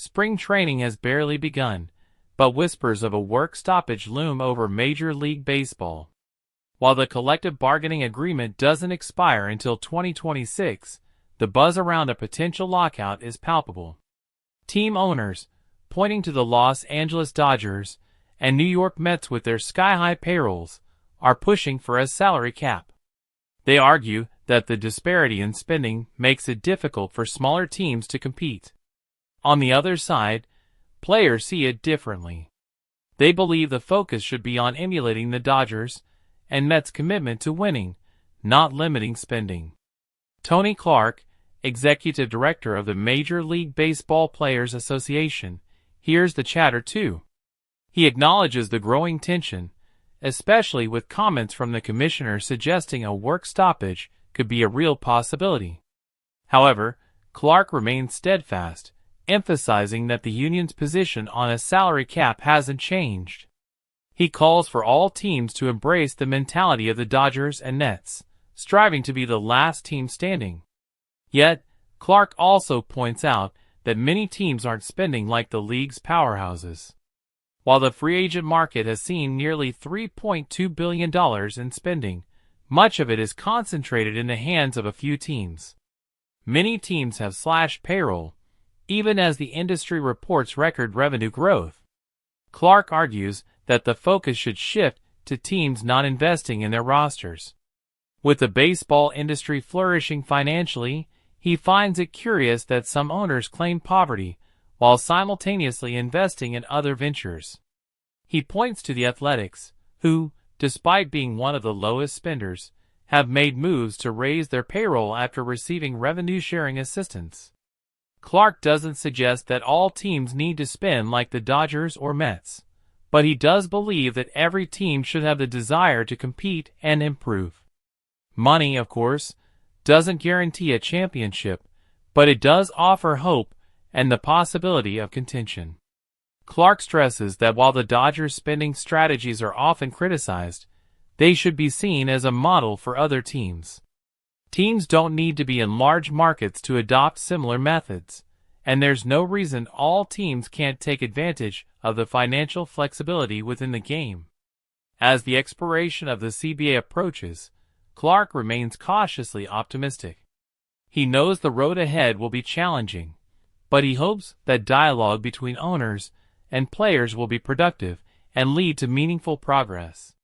spring training has barely begun, but whispers of a work stoppage loom over Major League Baseball. While the collective bargaining agreement doesn't expire until 2026, the buzz around a potential lockout is palpable. Team owners, pointing to the Los Angeles Dodgers and New York Mets with their sky-high payrolls, are pushing for a salary cap. They argue that the disparity in spending makes it difficult for smaller teams to compete. On the other side, players see it differently. They believe the focus should be on emulating the Dodgers and Mets' commitment to winning, not limiting spending. Tony Clark, executive director of the Major League Baseball Players Association, hears the chatter too. He acknowledges the growing tension, especially with comments from the commissioner suggesting a work stoppage could be a real possibility. However, Clark remains steadfast, emphasizing that the union's position on a salary cap hasn't changed. He calls for all teams to embrace the mentality of the Dodgers and Nets, striving to be the last team standing. Yet, Clark also points out that many teams aren't spending like the league's powerhouses. While the free agent market has seen nearly $3.2 billion in spending, much of it is concentrated in the hands of a few teams. Many teams have slashed payroll, even as the industry reports record revenue growth. Clark argues that the focus should shift to teams not investing in their rosters. With the baseball industry flourishing financially, he finds it curious that some owners claim poverty while simultaneously investing in other ventures. He points to the Athletics, who, despite being one of the lowest spenders, have made moves to raise their payroll after receiving revenue-sharing assistance. Clark doesn't suggest that all teams need to spend like the Dodgers or Mets, but he does believe that every team should have the desire to compete and improve. Money, of course, doesn't guarantee a championship, but it does offer hope and the possibility of contention. Clark stresses that while the Dodgers' spending strategies are often criticized, they should be seen as a model for other teams. Teams don't need to be in large markets to adopt similar methods, and there's no reason all teams can't take advantage of the financial flexibility within the game. As the expiration of the CBA approaches, Clark remains cautiously optimistic. He knows the road ahead will be challenging, but he hopes that dialogue between owners and players will be productive and lead to meaningful progress.